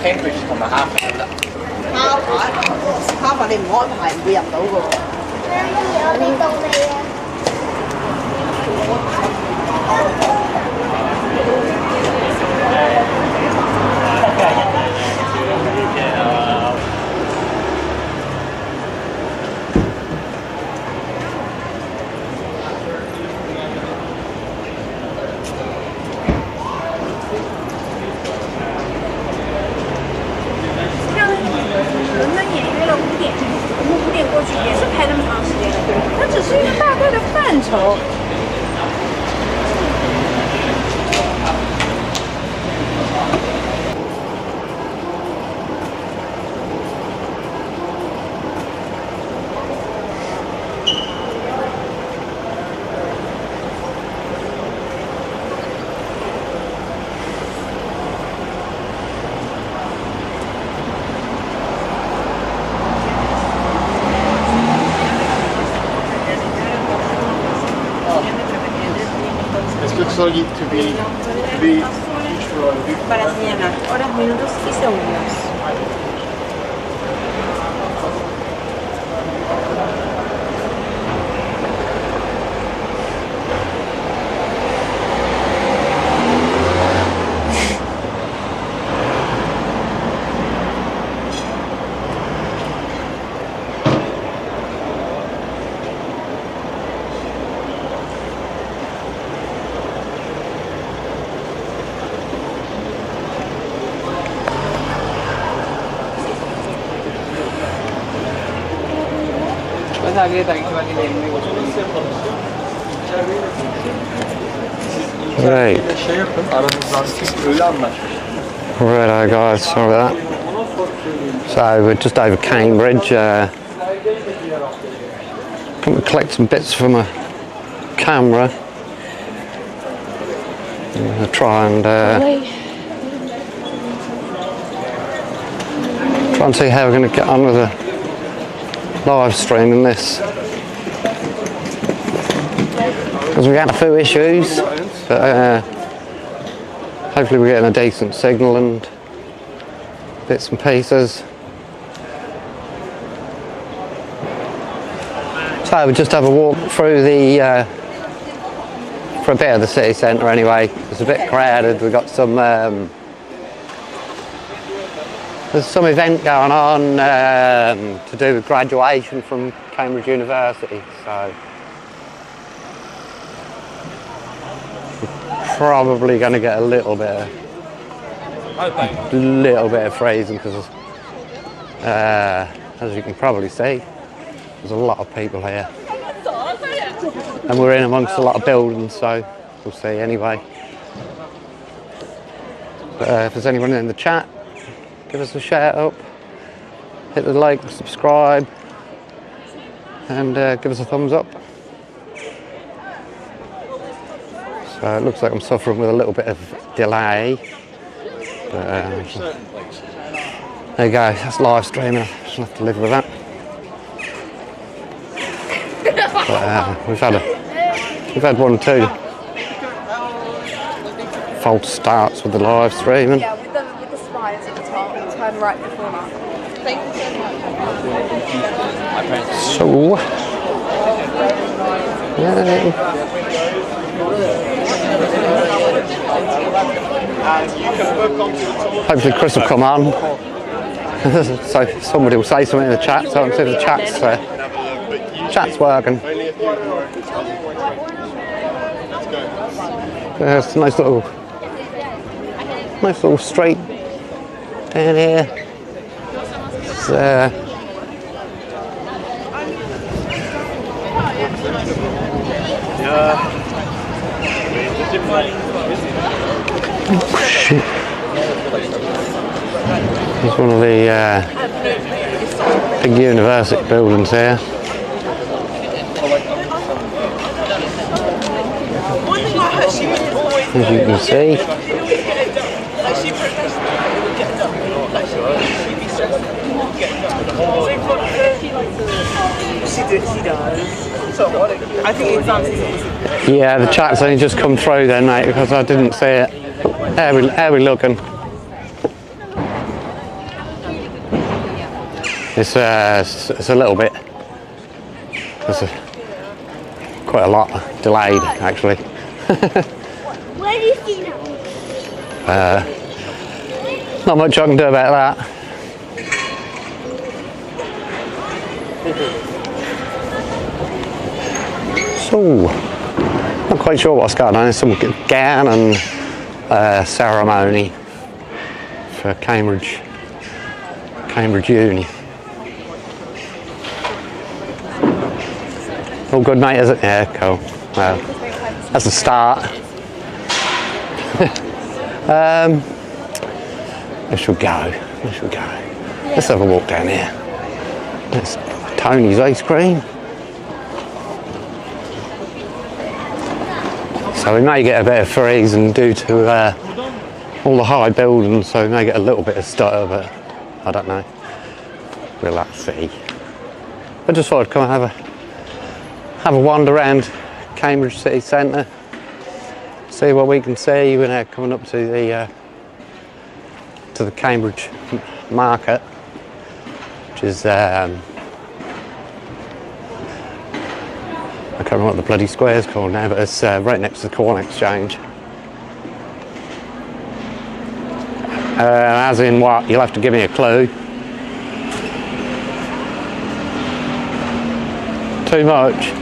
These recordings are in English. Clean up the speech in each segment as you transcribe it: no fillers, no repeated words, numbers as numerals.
Cambridge 同埋哈佛啦。哈佛你唔安排唔會入到㗎喎。有啲到未啊？伦敦也约了5点，我们5点过去也是排那么长时间，它只是一个大概的范畴。Para señalar horas, minutos y segundos. Right. Righto guys, sorry about that. So we're just over Cambridge. Come and collect some bits from a camera. I'll try and see how we're going to get on with the live streaming this. Because we had a few issues, but hopefully we're getting a decent signal and bits and pieces. So we just have a walk through the for a bit of the city centre anyway. It's a bit crowded. We've got some there's some event going on to do with graduation from Cambridge University, so we're probably going to get a little bit of freezing because as you can probably see, there's a lot of people here and we're in amongst a lot of buildings, so we'll see anyway. But if there's anyone in the chat, give us a shout up, hit the like, subscribe, and give us a thumbs up. So it looks like I'm suffering with a little bit of delay. But, there you go, that's live streaming, I just have to live with that. But, we've had 1 or 2 false starts with the live streaming. Yeah, with the spires at the top, turn right before that. Thank you so much. So, yeah. Hopefully Chris will come on. So somebody will say something in the chat, so I can see if the chat's working. It's a nice little street down here. It's, shit. It's one of the big university buildings here. As you can see. I think it's on. Yeah, the chat's only just come through then, mate, because I didn't see it. How we looking? It's a little bit. Quite a lot delayed, actually. Where do you see that? Not much I can do about that. So, not quite sure what's going on. There's some gown and ceremony for Cambridge Uni. All good, mate, is it? Yeah, cool. Well, that's a start. Where shall we go? Where shall we go? Let's have a walk down here. That's Tony's ice cream. So we may get a bit of freeze and due to all the high buildings, so we may get a little bit of stutter, but I don't know. We'll have to see. I just thought I'd come and have a wander around Cambridge city centre, see what we can see when we're coming up to the Cambridge market, which is I can't remember what the bloody square's called now, but it's right next to the Corn Exchange. As in what? You'll have to give me a clue. Too much.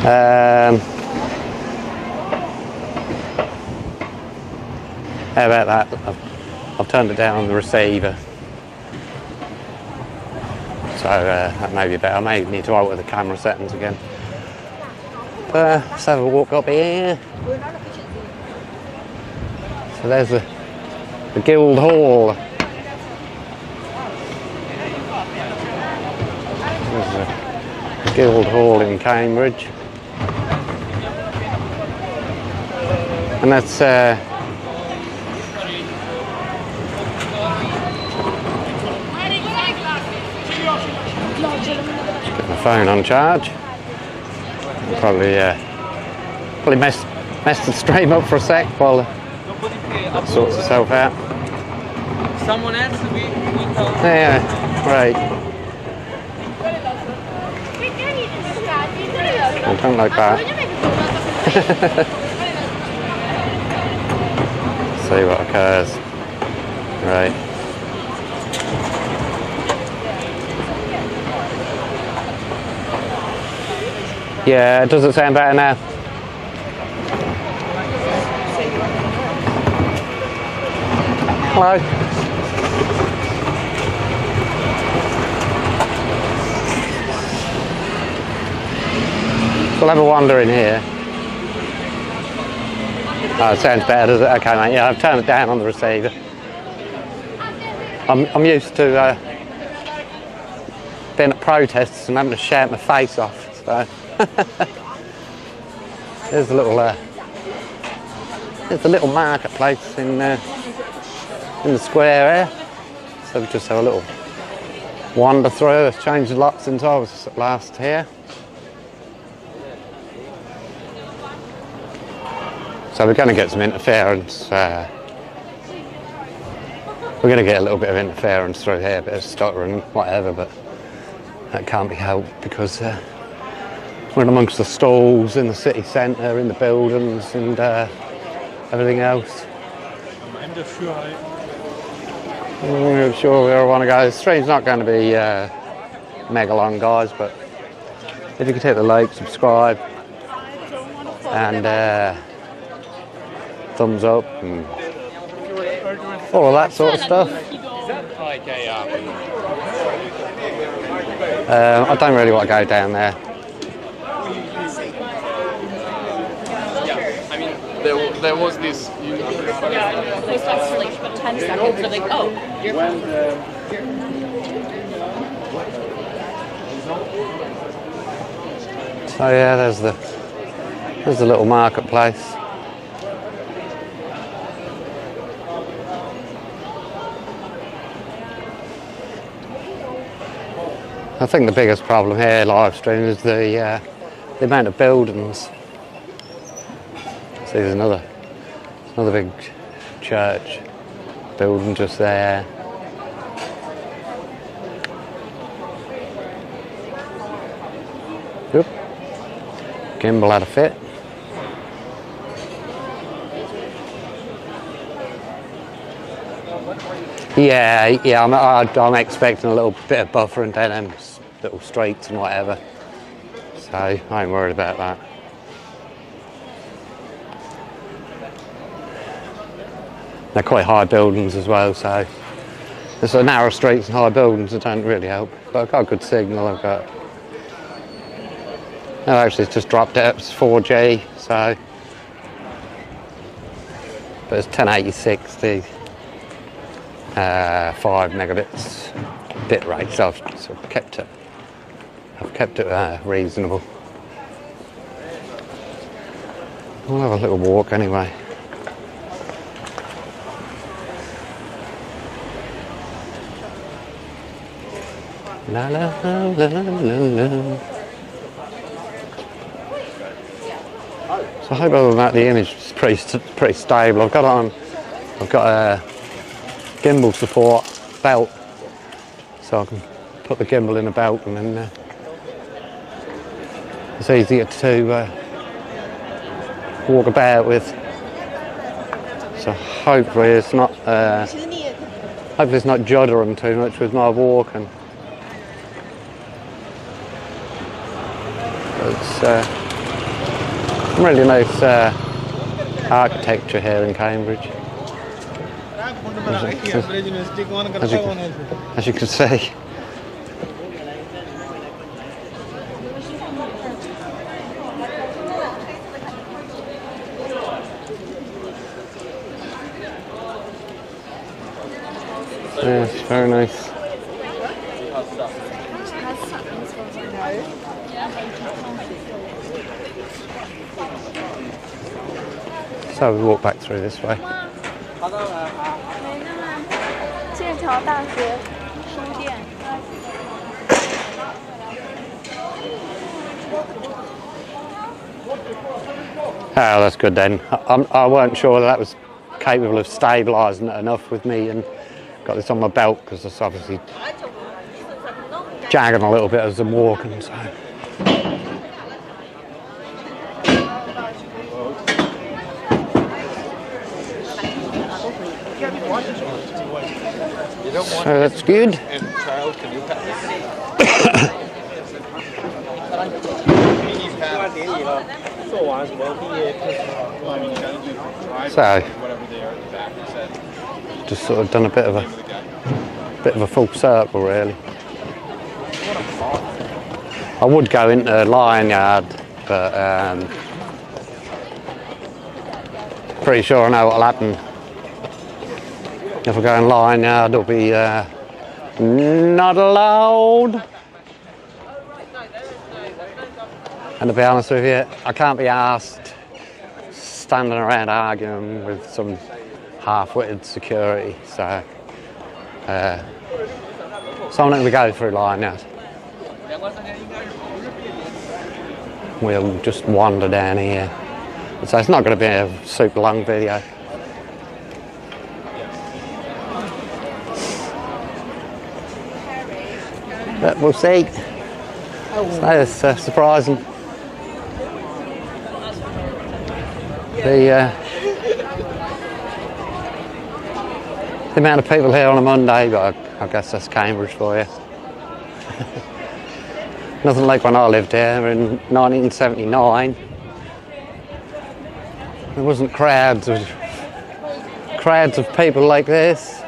How about that? I've turned it down on the receiver. So that may be better. I may need to alter the camera settings again. Let's have a walk up here. So there's the Guildhall. There's the Guildhall in Cambridge. And that's get my phone on charge. Probably messed the stream up for a sec while that sorts itself out. Someone else we Yeah, right. I don't like that. See what occurs. Right. Yeah, does it sound better now? Hello. We'll have a wander in here. Oh, it sounds better, does it? Okay, mate. Yeah, I've turned it down on the receiver. I'm used to being at protests and having to shout my face off. So there's a little marketplace in the square here. So we just have a little wander through. It's changed a lot since I was last here. So we're going to get some interference. We're going to get a little bit of interference through here, a bit of stuttering, whatever, but that can't be helped because we're amongst the stalls in the city centre, in the buildings and everything else. I'm sure we all want to go. The stream's not going to be mega long, guys, but if you could hit the like, subscribe and thumbs up and all of that sort of stuff. I don't really want to go down there. There was this. Post office for like 10 seconds. They're like, oh, you're fine. So yeah, there's the little marketplace. I think the biggest problem here, live stream, is the amount of buildings. See, there's another big church building just there. Gimbal had a fit. Yeah, I'm expecting a little bit of buffering down them little streets and whatever. So I ain't worried about that. They're quite high buildings as well, so there's a narrow streets and high buildings that don't really help. But I've got a good signal. I've got. No, actually, it's just dropped out. It's 4G, so. But it's 1080/60, 5 megabits bit rate. So I've sort of kept it. I've kept it reasonable. We'll have a little walk anyway. La la la la la la. So I hope other than that the image is pretty stable. I've got a gimbal support belt, so I can put the gimbal in a belt, and then it's easier to walk about with. So hopefully it's not juddering too much with my walking. It's really nice architecture here in Cambridge, as you can see. Yes, very nice. So we walk back through this way. Oh, that's good then. I weren't sure that was capable of stabilising it enough with me, and got this on my belt because it's obviously jagging a little bit as I'm walking. So. So that's good. So, just sort of done a bit of a full circle, really. I would go into Lion Yard, but pretty sure I know what'll happen. If I go in Lion Yard, it'll be not allowed. And to be honest with you, I can't be asked standing around arguing with some half-witted security, so I'm not going to go through Lion Yard. We'll just wander down here. So it's not going to be a super long video. But we'll see. So it's surprising. The amount of people here on a Monday, but I guess that's Cambridge for you. Nothing like when I lived here in 1979. There wasn't crowds of people like this.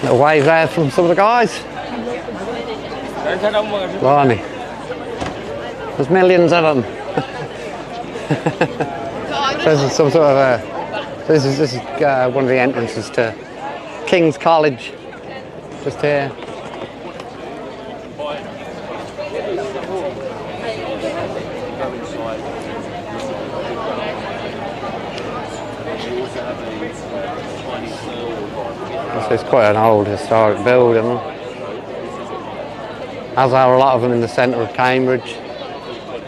Little wave there from some of the guys. Blimey. There's millions of them. This is some sort of this is one of the entrances to King's College, just here. It's quite an old historic building, as are a lot of them in the centre of Cambridge.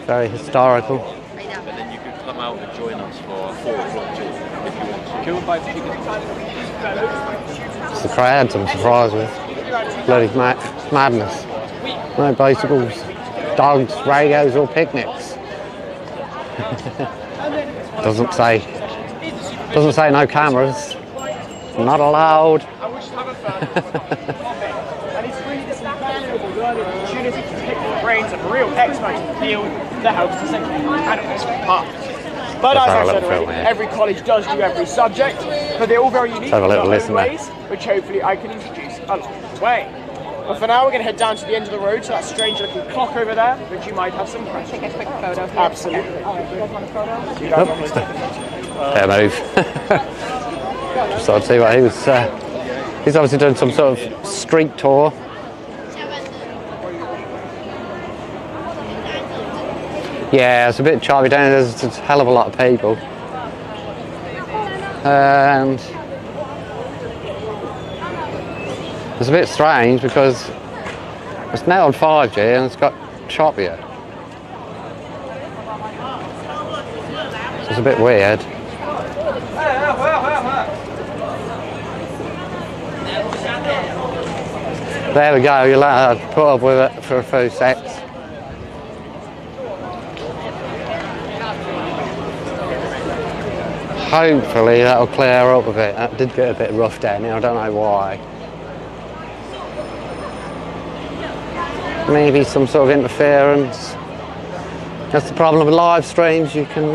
Very historical. And then you can come out and join us for 4 o'clock if you want to. Can we buy tickets? It's the crowds I'm surprised with. Bloody madness. No bicycles, dogs, radios or picnics. Doesn't say no cameras. Not allowed. And it's really this invaluable learning opportunity to pick the brains of real experts in the field that helps to set animals apart. But as I said already, every college does do every subject, but they're all very unique in their own ways, which hopefully I can introduce along the way. But for now, we're going to head down to the end of the road to that strange looking clock over there, which you might have some questions. Take a quick photo. Absolutely. Okay. All right, you guys want a photo? Do you guys want to Fair move. Just thought I'd see what he was. He's obviously doing some sort of street tour. Yeah, it's a bit choppy down. There's a hell of a lot of people. And it's a bit strange because it's now on 5G and it's got choppier. So it's a bit weird. There we go, you'll have to put up with it for a few secs. Hopefully that'll clear up a bit. That did get a bit rough down here, I don't know why. Maybe some sort of interference. That's the problem with live streams, you can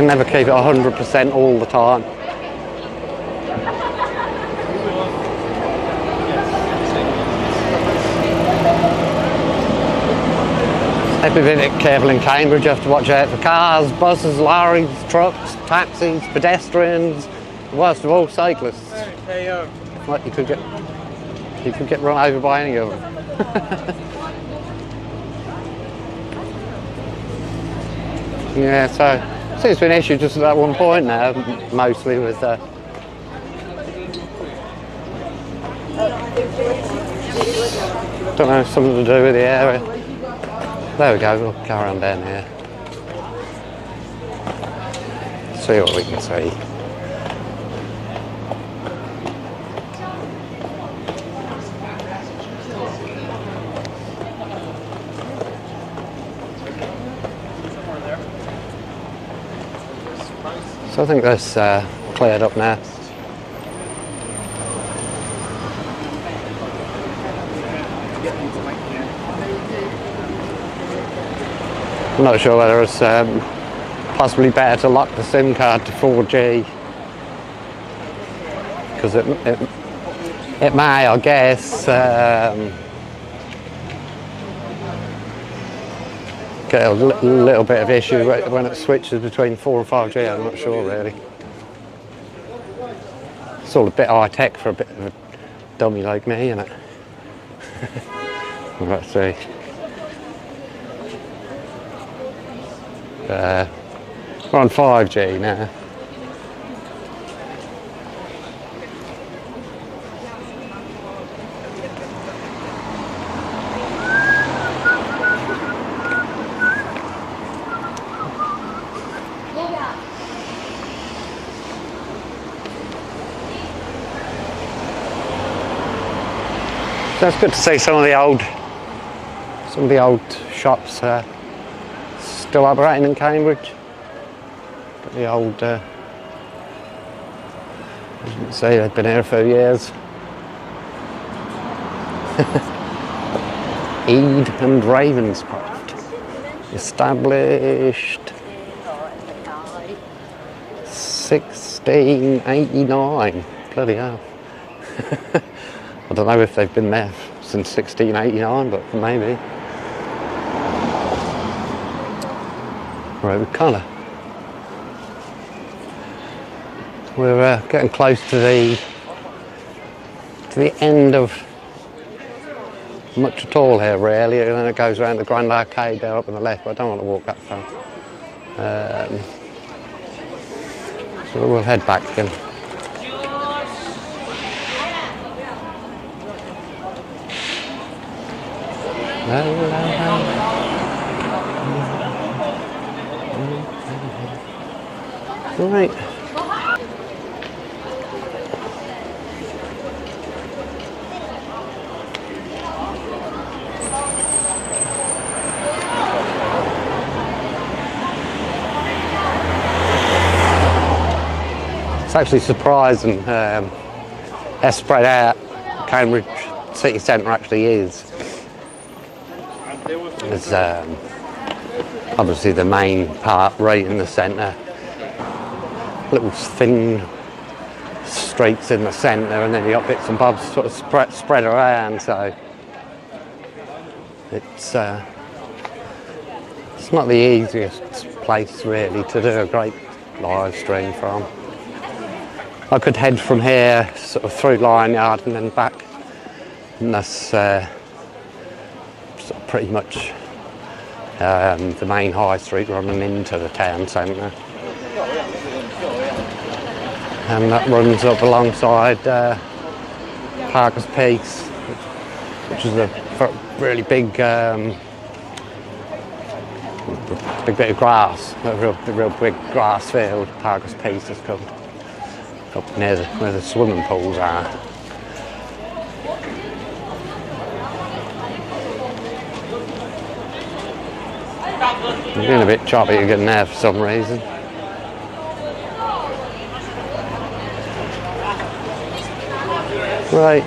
never keep it 100% all the time. Have to be a bit careful in Cambridge. You have to watch out for cars, buses, lorries, trucks, taxis, pedestrians, worst of all, cyclists. Like you could get run over by any of them. Yeah, so it seems to be an issue just at that one point now, mostly with don't know, something to do with the area. There we go, we'll go around down here. See what we can see. So I think that's cleared up now. I'm not sure whether it's possibly better to lock the SIM card to 4G because it may, I guess, get a little bit of issue when it switches between 4 and 5G. I'm not sure really. It's all a bit high tech for a bit of a dummy like me, isn't it? Let's see. We're on 5G now. So it's good to see some of the old shops still operating in Cambridge. But the old, as you can see, they've been here a few years. Eid and Ravenscroft, established 1689. Bloody hell. I don't know if they've been there since 1689, but maybe. Right, we're getting close to the end of much at all here, really, and then it goes around the Grand Arcade there up on the left, but I don't want to walk that far. So we'll head back again. Right. It's actually surprising how spread out Cambridge city centre actually is. There's obviously the main part right in the centre, little thin streets in the centre, and then you got bits and bobs sort of spread around, so it's not the easiest place really to do a great live stream from. I could head from here sort of through Lion Yard and then back, and that's sort of pretty much the main high street running into the town centre, and that runs up alongside Parker's Peace, which is a really big big bit of grass, a real big grass field. Parker's Peace is called, up near where the swimming pools are. I'm getting a bit choppy again now for some reason. Right.